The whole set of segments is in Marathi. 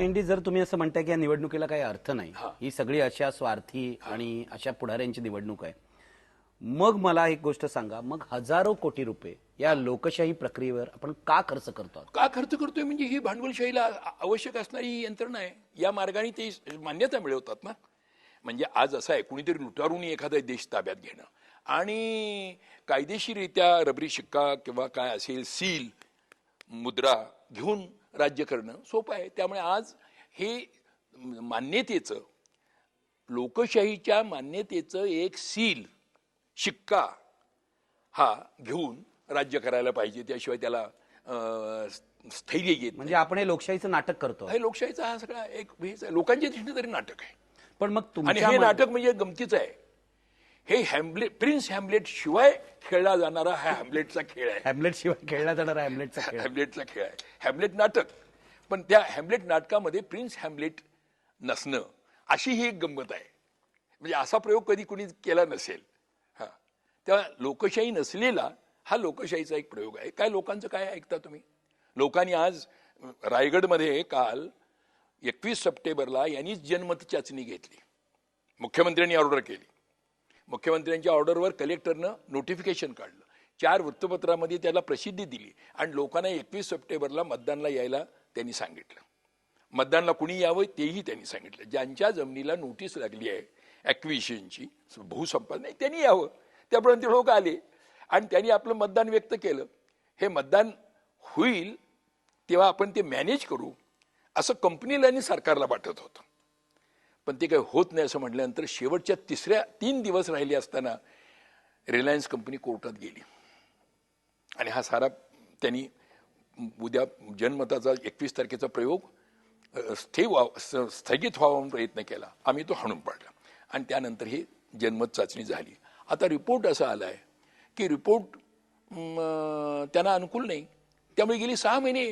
एनडी, जर तुम्ही असं म्हणताय की या निवडणुकीला काही अर्थ नाही, हा. ही सगळी अशा स्वार्थी आणि अशा पुढाऱ्यांची निवडणूक आहे, मग मला एक गोष्ट सांगा, मग हजारो कोटी रुपये या लोकशाही प्रक्रियेवर आपण का खर्च करतो आहोत? का खर्च करतोय म्हणजे ही भांडवलशाहीला आवश्यक असणारी यंत्रणा आहे. या मार्गाने ते मान्यता मिळवतात ना. म्हणजे आज असं आहे, कुणीतरी लुटारून एखादा देश ताब्यात घेणं आणि कायदेशीररित्या रबरी शिक्का किंवा काय असेल सील मुद्रा घेऊन राज्य करणं सोपं आहे. त्यामुळे आज हे मान्यतेचं, लोकशाहीच्या मान्यतेचं एक सील शिक्का हा घेऊन राज्य करायला पाहिजे. त्याशिवाय त्याला स्थैर्य येत म्हणजे आपण हे लोकशाहीचं नाटक करतो आहोत. हे लोकशाहीचा हा सगळा एक लोकांच्या दृष्टीने तरी नाटक आहे. पण मग आणि तुमच्या हे नाटक म्हणजे गमतीचं आहे. हे हॅम्लेट, प्रिन्स हॅम्लेट शिवाय खेळला जाणारा हा हॅम्लेटचा खेळ आहे. हॅम्लेट शिवाय खेळला जाणारा हॅम्लेटचा खेळ. हॅम्लेटचा खेळ आहे. हॅम्लेट नाटक. पण त्या हॅम्लेट नाटकामध्ये प्रिन्स हॅम्लेट नसणं अशी ही एक गंमत आहे. म्हणजे असा प्रयोग कधी कुणी केला नसेल. हा, तेव्हा लोकशाही नसलेला हा लोकशाहीचा एक प्रयोग आहे. काय लोकांचं काय ऐकता तुम्ही? लोकांनी आज रायगडमध्ये काल 21 सप्टेंबरला यांनीच जनमत चाचणी घेतली. मुख्यमंत्र्यांनी ऑर्डर केली. मुख्यमंत्र्यांच्या ऑर्डरवर कलेक्टरनं नोटिफिकेशन काढलं. 4 वृत्तपत्रामध्ये त्याला प्रसिद्धी दिली आणि लोकांना 21 सप्टेंबरला मतदानला यायला त्यांनी सांगितलं. मतदानला कुणी यावं तेही त्यांनी सांगितलं. ज्यांच्या जमिनीला नोटीस लागली आहे ॲक्विजिशनची, भूसंपादन, त्यांनी यावं. त्यापर्यंत लोक आले आणि त्यांनी आपलं मतदान व्यक्त केलं. हे मतदान होईल तेव्हा आपण ते मॅनेज करू असं कंपनीला आणि सरकारला वाटत होतं. पण ते काही होत नाही असं म्हटल्यानंतर शेवटच्या 3 दिवस राहिले असताना रिलायन्स कंपनी कोर्टात गेली आणि हा सारा त्यांनी उद्या जनमताचा 21 तारखेचा प्रयोग स्थगित व्हावा म्हणून प्रयत्न केला. आम्ही तो हाणून पाडला आणि त्यानंतर ही जनमत चाचणी झाली. आता रिपोर्ट असा आला आहे की रिपोर्ट त्यांना अनुकूल नाही. त्यामुळे गेली 6 महिने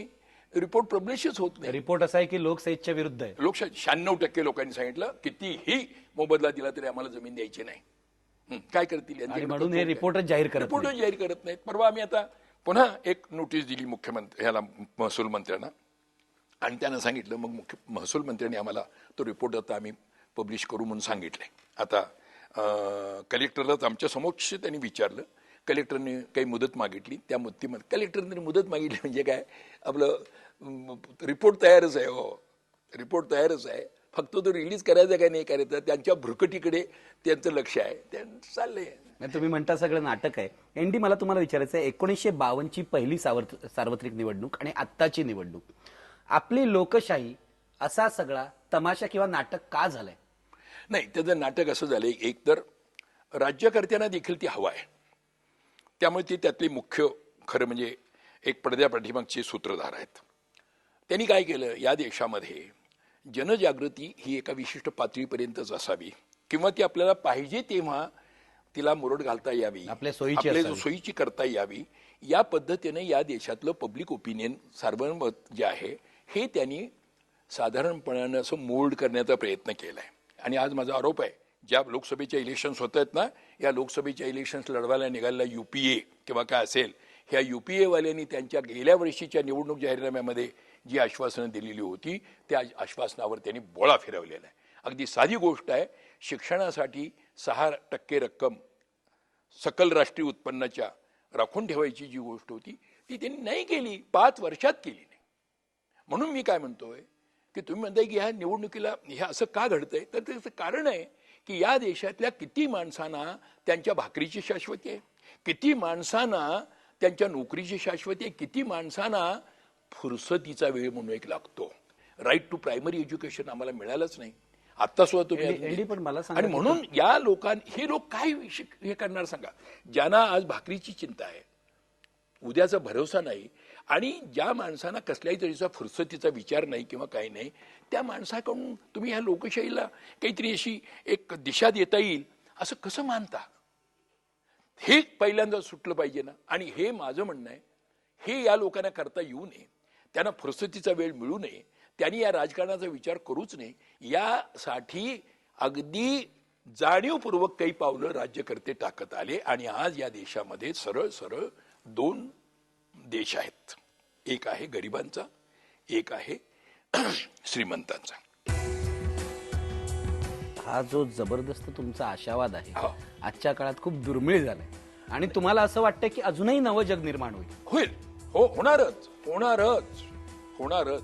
रिपोर्ट पब्लिशच होत नाही. रिपोर्ट असा आहे की लोकशाहीच्या विरुद्ध आहे. लोकशाही 96% लोकांनी सांगितलं कितीही मोबदला दिला तरी आम्हाला जमीन द्यायची नाही. काय करतील? आणि म्हणून हे रिपोर्टच जाहीर करत नाही. रिपोर्टच जाहीर करत नाहीत. परवा आम्ही आता पुन्हा एक नोटीस दिली मुख्यमंत्री ह्याला, महसूल मंत्र्यांना, आणि त्यांना सांगितलं. मग महसूल मंत्र्यांनी आम्हाला तो रिपोर्ट आता आम्ही पब्लिश करू म्हणून सांगितलंय. आता कलेक्टरलाच आमच्या समक्ष त्यांनी विचारलं. कलेक्टरने काही मुदत मागितली. त्या कलेक्टरने मुदत मागितली म्हणजे काय, आपलं रिपोर्ट तयारच आहे. हो, रिपोर्ट तयारच आहे. फक्त तो रिलीज करायचा काय नाही करायचा त्यांच्या भुरकटीकडे त्यांचं लक्ष आहे. त्यांचं चाललंय. तुम्ही म्हणता सगळं नाटक आहे. एनडी, मला तुम्हाला विचारायचं आहे, 1952 ची पहिली सार्वत्रिक निवडणूक आणि आत्ताची निवडणूक, आपली लोकशाही असा सगळा तमाशा किंवा नाटक का झालंय? नाही, त्याचं नाटक असं झालंय, एक तर राज्यकर्त्यांना देखील ती हवा आहे. त्यामुळे ते त्यातले मुख्य खरं म्हणजे एक पडद्यापाठीमागचे सूत्रधार आहेत. त्यांनी काय केलं, या देशामध्ये जनजागृती ही एका विशिष्ट पातळीपर्यंतच असावी किंवा ती आपल्याला पाहिजे तेव्हा तिला मुरड घालता यावी, आपल्या सोयीची सोयीची करता यावी, या पद्धतीने या देशातलं पब्लिक ओपिनियन, सार्वमत जे आहे हे त्यांनी साधारणपणानं असं मोल्ड करण्याचा प्रयत्न केला आहे. आणि आज माझा आरोप आहे, ज्या लोकसभेच्या इलेक्शन्स होत आहेत ना, या लोकसभेच्या इलेक्शन्स लढवायला निघालेला UPA किंवा काय असेल, ह्या UPA-वाल्यांनी त्यांच्या गेल्या वर्षीच्या निवडणूक जाहीरनाम्यामध्ये जी आश्वासनं दिलेली होती त्या आश्वासनावर त्यांनी बोळा फिरवलेला आहे. अगदी साधी गोष्ट आहे, शिक्षणासाठी 6% रक्कम सकल राष्ट्रीय उत्पन्नाच्या राखून ठेवायची जी गोष्ट होती ती त्यांनी नाही केली, 5 वर्षात केली नाही. म्हणून मी काय म्हणतोय की तुम्ही म्हणताय की ह्या निवडणुकीला हे असं का घडतंय, तर त्याचं कारण आहे की या देशातल्या किती माणसांना त्यांच्या भाकरीची शाश्वती आहे, किती माणसांना त्यांच्या नोकरीची शाश्वती आहे, किती माणसांना फुरसतीचा वेळ म्हणून एक लागतो. राईट टू प्रायमरी एज्युकेशन आम्हाला मिळालंच नाही. आता सुद्धा तुम्ही, पण मला आणि म्हणून या लोकांनी, हे लोक काय हे करणार सांगा, ज्यांना आज भाकरीची चिंता आहे, उद्याचा भरोसा नाही, आणि ज्या माणसांना कसल्याही तऱ्हेचा फुरसतीचा विचार नाही किंवा काही नाही, त्या माणसाकडून तुम्ही ह्या लोकशाहीला काहीतरी अशी एक दिशा देता येईल असं कसं मानता? हे पहिल्यांदा सुटलं पाहिजे ना. आणि हे माझं म्हणणं आहे, हे या लोकांना करता येऊ नये, त्यांना फुरसतीचा वेळ मिळू नये, त्यांनी या राजकारणाचा विचार करूच नये, यासाठी अगदी जाणीवपूर्वक काही पावलं राज्यकर्ते टाकत आले. आणि आज या देशामध्ये सरळ सरळ 2 देश आहेत. एक आहे गरिबांचा, एक आहे श्रीमंतांचा. हा जो जबरदस्त तुमचा आशावाद आहे हो. आजच्या काळात खूप दुर्मिळ झालाय आणि तुम्हाला असं वाटतं की अजूनही नवं जग निर्माण होईल. होईल. हो, होणारच होणारच होणारच.